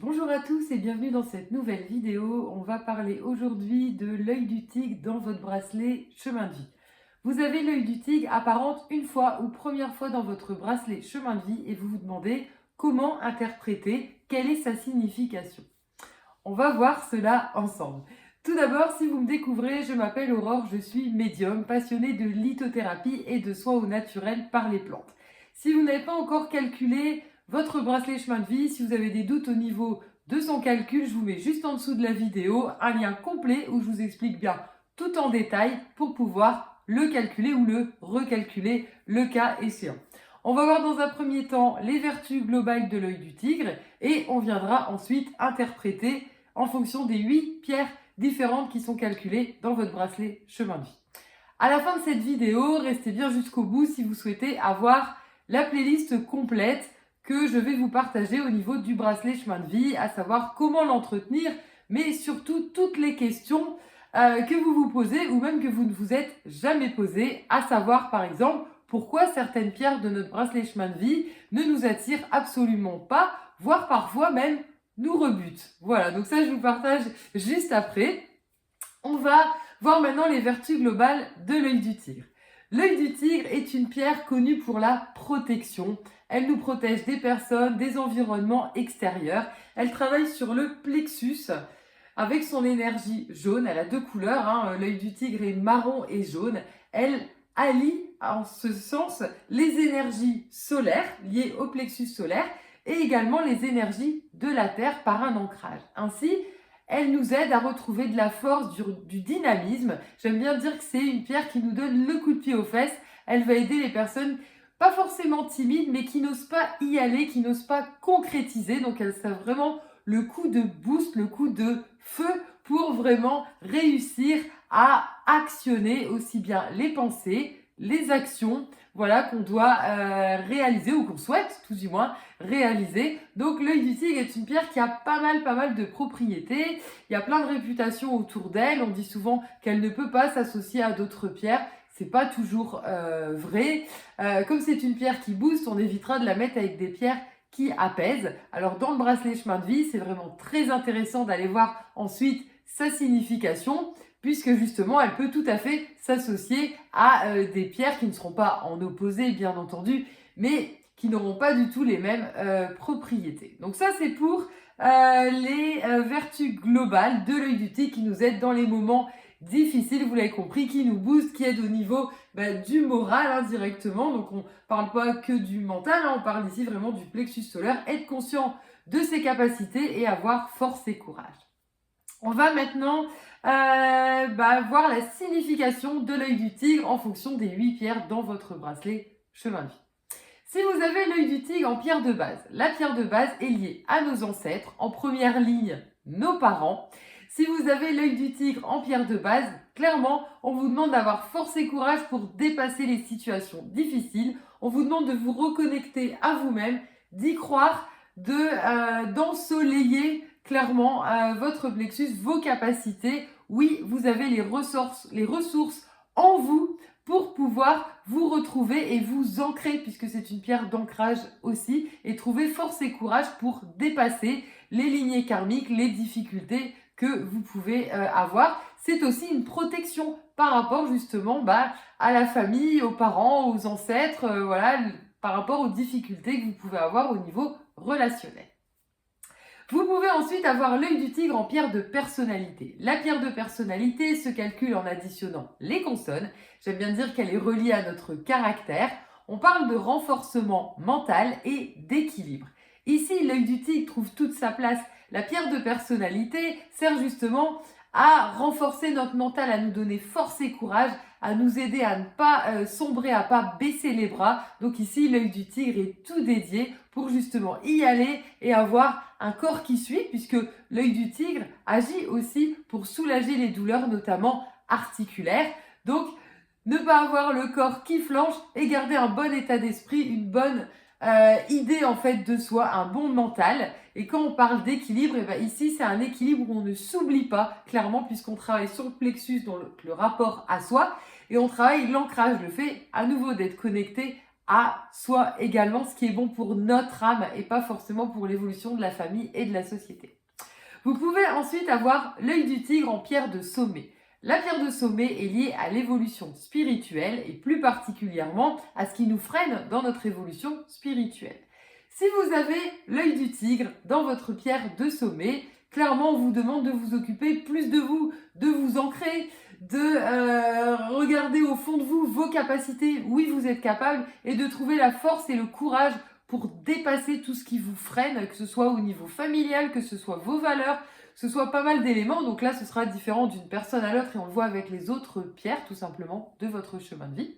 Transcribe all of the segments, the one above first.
Bonjour à tous et bienvenue dans cette nouvelle vidéo. On va parler aujourd'hui de l'œil du tigre dans votre bracelet chemin de vie. Vous avez l'œil du tigre apparente une fois ou première fois dans votre bracelet chemin de vie et vous vous demandez comment interpréter, quelle est sa signification. On va voir cela ensemble. Tout d'abord, si vous me découvrez, je m'appelle Aurore, je suis médium, passionnée de lithothérapie et de soins au naturel par les plantes. Si vous n'avez pas encore calculé votre bracelet chemin de vie, si vous avez des doutes au niveau de son calcul, je vous mets juste en dessous de la vidéo un lien complet où je vous explique bien tout en détail pour pouvoir le calculer ou le recalculer le cas échéant. On va voir dans un premier temps les vertus globales de l'œil du tigre et on viendra ensuite interpréter en fonction des 8 pierres différentes qui sont calculées dans votre bracelet chemin de vie. À la fin de cette vidéo, restez bien jusqu'au bout si vous souhaitez avoir la playlist complète que je vais vous partager au niveau du bracelet chemin de vie, à savoir comment l'entretenir, mais surtout toutes les questions que vous vous posez ou même que vous ne vous êtes jamais posées, à savoir par exemple pourquoi certaines pierres de notre bracelet chemin de vie ne nous attirent absolument pas, voire parfois même nous rebutent. Voilà, donc ça je vous partage juste après. On va voir maintenant les vertus globales de l'œil du tigre. L'œil du tigre est une pierre connue pour la protection. Elle nous protège des personnes, des environnements extérieurs. Elle travaille sur le plexus avec son énergie jaune. Elle a deux couleurs, l'œil du tigre est marron et jaune. Elle allie en ce sens les énergies solaires liées au plexus solaire et également les énergies de la Terre par un ancrage. Ainsi, elle nous aide à retrouver de la force, du dynamisme. J'aime bien dire que c'est une pierre qui nous donne le coup de pied aux fesses. Elle va aider les personnes pas forcément timides, mais qui n'osent pas y aller, qui n'osent pas concrétiser. Donc elle sert vraiment le coup de boost, le coup de feu pour vraiment réussir à actionner aussi bien les pensées, les actions, voilà, qu'on doit réaliser ou qu'on souhaite tout du moins réaliser. Donc l'œil du tigre est une pierre qui a pas mal de propriétés. Il y a plein de réputations autour d'elle. On dit souvent qu'elle ne peut pas s'associer à d'autres pierres. C'est pas toujours vrai. Comme c'est une pierre qui booste, on évitera de la mettre avec des pierres qui apaisent. Alors dans le bracelet chemin de vie, c'est vraiment très intéressant d'aller voir ensuite sa signification, puisque justement elle peut tout à fait s'associer à des pierres qui ne seront pas en opposé bien entendu, mais qui n'auront pas du tout les mêmes propriétés. Donc ça c'est pour les vertus globales de l'œil du tigre qui nous aident dans les moments difficiles, vous l'avez compris, qui nous booste, qui aide au niveau du moral directement. Donc on parle pas que du mental, on parle ici vraiment du plexus solaire, être conscient de ses capacités et avoir force et courage. On va maintenant voir la signification de l'œil du tigre en fonction des 8 pierres dans votre bracelet chemin de vie. Si vous avez l'œil du tigre en pierre de base, la pierre de base est liée à nos ancêtres, en première ligne nos parents. Si vous avez l'œil du tigre en pierre de base, clairement, on vous demande d'avoir force et courage pour dépasser les situations difficiles. On vous demande de vous reconnecter à vous-même, d'y croire, d'ensoleiller clairement votre plexus, vos capacités. Oui, vous avez les ressources en vous pour pouvoir vous retrouver et vous ancrer, puisque c'est une pierre d'ancrage aussi, et trouver force et courage pour dépasser les lignées karmiques, les difficultés que vous pouvez avoir. C'est aussi une protection par rapport justement à la famille, aux parents, aux ancêtres, voilà, par rapport aux difficultés que vous pouvez avoir au niveau relationnel. Vous pouvez ensuite avoir l'œil du tigre en pierre de personnalité. La pierre de personnalité se calcule en additionnant les consonnes. J'aime bien dire qu'elle est reliée à notre caractère. On parle de renforcement mental et d'équilibre. Ici, l'œil du tigre trouve toute sa place. La pierre de personnalité sert justement à renforcer notre mental, à nous donner force et courage, à nous aider à ne pas sombrer, à ne pas baisser les bras. Donc ici, l'œil du tigre est tout dédié pour justement y aller et avoir un corps qui suit, puisque l'œil du tigre agit aussi pour soulager les douleurs, notamment articulaires. Donc, ne pas avoir le corps qui flanche et garder un bon état d'esprit, une bonne idée en fait de soi, un bon mental. Et quand on parle d'équilibre, ici c'est un équilibre où on ne s'oublie pas clairement, puisqu'on travaille sur le plexus, donc le rapport à soi, et on travaille l'ancrage, le fait à nouveau d'être connecté à soi également, ce qui est bon pour notre âme et pas forcément pour l'évolution de la famille et de la société. Vous pouvez ensuite avoir l'œil du tigre en pierre de sommet. La pierre de sommet est liée à l'évolution spirituelle et plus particulièrement à ce qui nous freine dans notre évolution spirituelle. Si vous avez l'œil du tigre dans votre pierre de sommet, clairement on vous demande de vous occuper plus de vous ancrer, de regarder au fond de vous vos capacités, oui vous êtes capable, et de trouver la force et le courage pour dépasser tout ce qui vous freine, que ce soit au niveau familial, que ce soit vos valeurs, que ce soit pas mal d'éléments. Donc là, ce sera différent d'une personne à l'autre et on le voit avec les autres pierres, tout simplement, de votre chemin de vie.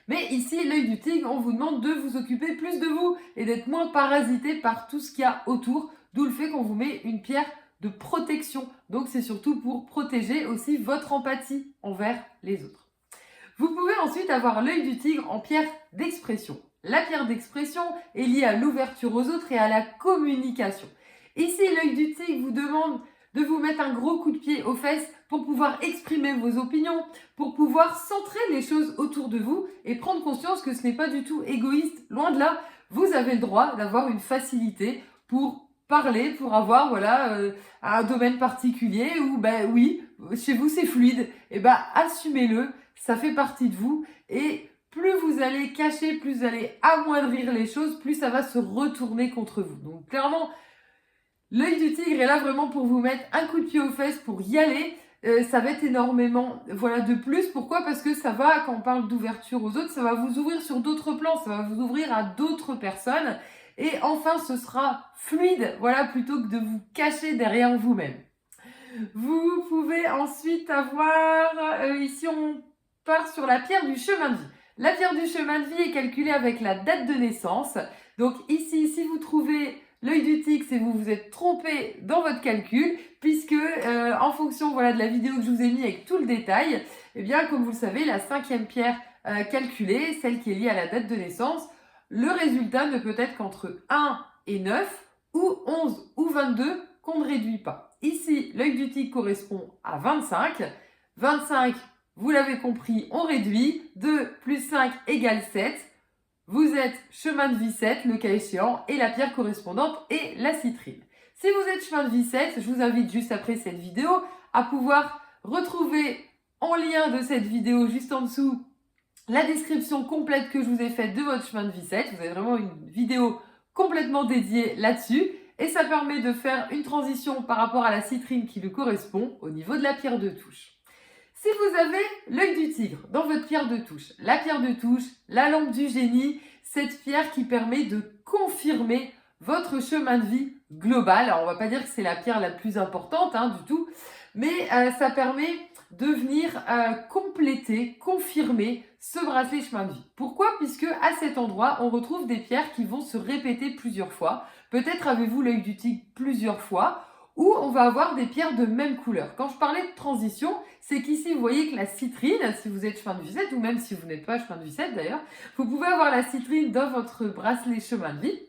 Mais ici, l'œil du tigre, on vous demande de vous occuper plus de vous et d'être moins parasité par tout ce qu'il y a autour, d'où le fait qu'on vous met une pierre de protection. Donc c'est surtout pour protéger aussi votre empathie envers les autres. Vous pouvez ensuite avoir l'œil du tigre en pierre d'expression. La pierre d'expression est liée à l'ouverture aux autres et à la communication. Ici, l'œil du tigre vous demande de vous mettre un gros coup de pied aux fesses pour pouvoir exprimer vos opinions, pour pouvoir centrer les choses autour de vous et prendre conscience que ce n'est pas du tout égoïste. Loin de là, vous avez le droit d'avoir une facilité pour parler, pour avoir un domaine particulier où oui, chez vous c'est fluide. Et assumez-le, ça fait partie de vous et plus vous allez cacher, plus vous allez amoindrir les choses, plus ça va se retourner contre vous. Donc clairement, l'œil du tigre est là vraiment pour vous mettre un coup de pied aux fesses, pour y aller. Ça va être énormément de plus. Pourquoi? Parce que ça va, quand on parle d'ouverture aux autres, ça va vous ouvrir sur d'autres plans, ça va vous ouvrir à d'autres personnes. Et enfin, ce sera fluide, plutôt que de vous cacher derrière vous-même. Vous pouvez ensuite avoir, ici on part sur la pierre du chemin de vie. La pierre du chemin de vie est calculée avec la date de naissance. Donc ici, si vous trouvez l'œil du tigre, c'est vous êtes trompé dans votre calcul, puisque en fonction de la vidéo que je vous ai mis avec tout le détail, comme vous le savez, la 5e pierre calculée, celle qui est liée à la date de naissance, le résultat ne peut être qu'entre 1 et 9, ou 11 ou 22, qu'on ne réduit pas. Ici, l'œil du tigre correspond à 25. 25, vous l'avez compris, on réduit. 2 plus 5 égale 7. Vous êtes chemin de vie 7, le cas échéant, et la pierre correspondante est la citrine. Si vous êtes chemin de vie 7, je vous invite juste après cette vidéo à pouvoir retrouver en lien de cette vidéo juste en dessous la description complète que je vous ai faite de votre chemin de vie 7. Vous avez vraiment une vidéo complètement dédiée là-dessus. Et ça permet de faire une transition par rapport à la citrine qui lui correspond au niveau de la pierre de touche. Si vous avez l'œil du tigre dans votre pierre de touche, la pierre de touche, la lampe du génie, cette pierre qui permet de confirmer votre chemin de vie global. Alors on ne va pas dire que c'est la pierre la plus importante du tout, mais ça permet de venir compléter, confirmer ce bracelet chemin de vie. Pourquoi? Puisque à cet endroit, on retrouve des pierres qui vont se répéter plusieurs fois. Peut-être avez-vous l'œil du tigre plusieurs fois, ou on va avoir des pierres de même couleur. Quand je parlais de transition, c'est qu'ici, vous voyez que la citrine, si vous êtes chemin de vie 7, ou même si vous n'êtes pas chemin de vie 7 d'ailleurs, vous pouvez avoir la citrine dans votre bracelet chemin de vie.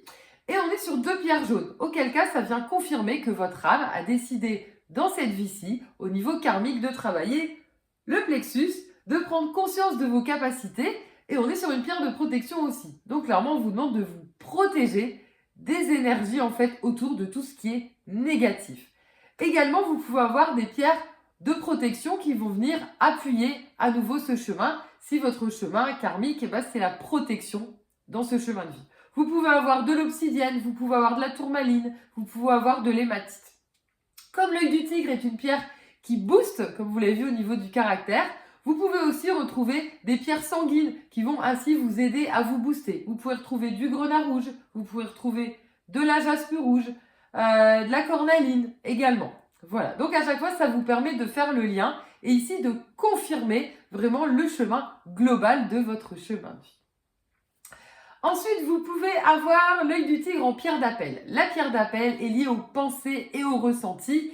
Et on est sur 2 pierres jaunes, auquel cas ça vient confirmer que votre âme a décidé dans cette vie-ci, au niveau karmique, de travailler le plexus, de prendre conscience de vos capacités, et on est sur une pierre de protection aussi. Donc clairement, on vous demande de vous protéger des énergies autour de tout ce qui est négatif. Également, vous pouvez avoir des pierres de protection qui vont venir appuyer à nouveau ce chemin. Si votre chemin karmique, c'est la protection dans ce chemin de vie. Vous pouvez avoir de l'obsidienne, vous pouvez avoir de la tourmaline, vous pouvez avoir de l'hématite. Comme l'œil du tigre est une pierre qui booste, comme vous l'avez vu au niveau du caractère, vous pouvez aussi retrouver des pierres sanguines qui vont ainsi vous aider à vous booster. Vous pouvez retrouver du grenat rouge, vous pouvez retrouver de la jaspe rouge, de la cornaline également. Voilà, donc à chaque fois, ça vous permet de faire le lien et ici de confirmer vraiment le chemin global de votre chemin de vie. Ensuite, vous pouvez avoir l'œil du tigre en pierre d'appel. La pierre d'appel est liée aux pensées et aux ressentis.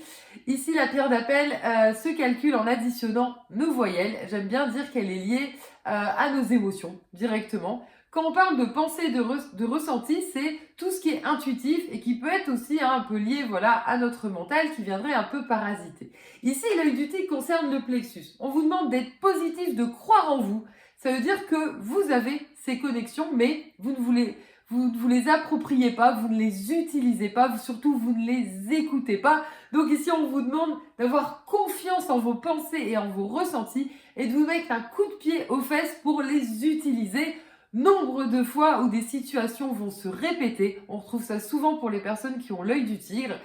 Ici, la pierre d'appel se calcule en additionnant nos voyelles. J'aime bien dire qu'elle est liée à nos émotions directement. Quand on parle de pensée, de ressenti, c'est tout ce qui est intuitif et qui peut être aussi un peu lié à notre mental qui viendrait un peu parasiter. Ici, l'œil du tigre concerne le plexus. On vous demande d'être positif, de croire en vous. Ça veut dire que vous avez ces connexions, mais vous ne vous les appropriez pas, vous ne les utilisez pas, surtout vous ne les écoutez pas. Donc ici, on vous demande d'avoir confiance en vos pensées et en vos ressentis et de vous mettre un coup de pied aux fesses pour les utiliser. Nombre de fois où des situations vont se répéter, on retrouve ça souvent pour les personnes qui ont l'œil du tigre,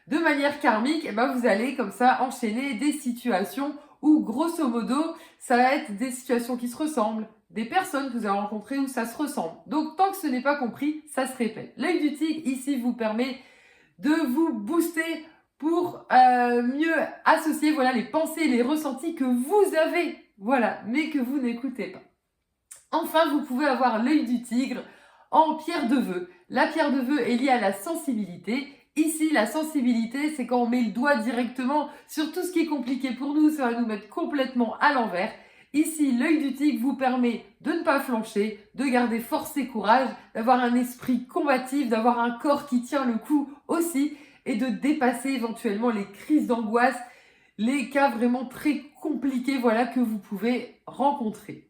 de manière karmique, et vous allez comme ça enchaîner des situations où grosso modo, ça va être des situations qui se ressemblent, des personnes que vous avez rencontrées où ça se ressemble. Donc tant que ce n'est pas compris, ça se répète. L'œil du tigre ici vous permet de vous booster pour mieux associer les pensées et les ressentis que vous avez, mais que vous n'écoutez pas. Enfin, vous pouvez avoir l'œil du tigre en pierre de vœu. La pierre de vœu est liée à la sensibilité. Ici, la sensibilité, c'est quand on met le doigt directement sur tout ce qui est compliqué pour nous, ça va nous mettre complètement à l'envers. Ici, l'œil du tigre vous permet de ne pas flancher, de garder force et courage, d'avoir un esprit combatif, d'avoir un corps qui tient le coup aussi, et de dépasser éventuellement les crises d'angoisse, les cas vraiment très compliqués que vous pouvez rencontrer.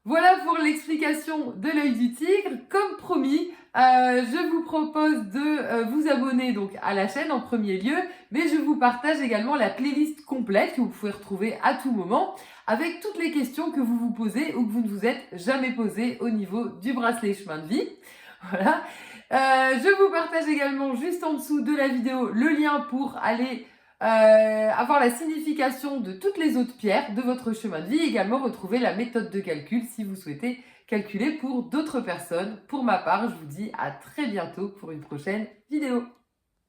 Voilà pour l'explication de l'œil du tigre. Comme promis, je vous propose de vous abonner donc à la chaîne en premier lieu, mais je vous partage également la playlist complète que vous pouvez retrouver à tout moment avec toutes les questions que vous vous posez ou que vous ne vous êtes jamais posées au niveau du bracelet chemin de vie. Voilà. Je vous partage également juste en dessous de la vidéo le lien pour aller avoir la signification de toutes les autres pierres de votre chemin de vie, également retrouver la méthode de calcul si vous souhaitez calculer pour d'autres personnes. Pour ma part, je vous dis à très bientôt pour une prochaine vidéo.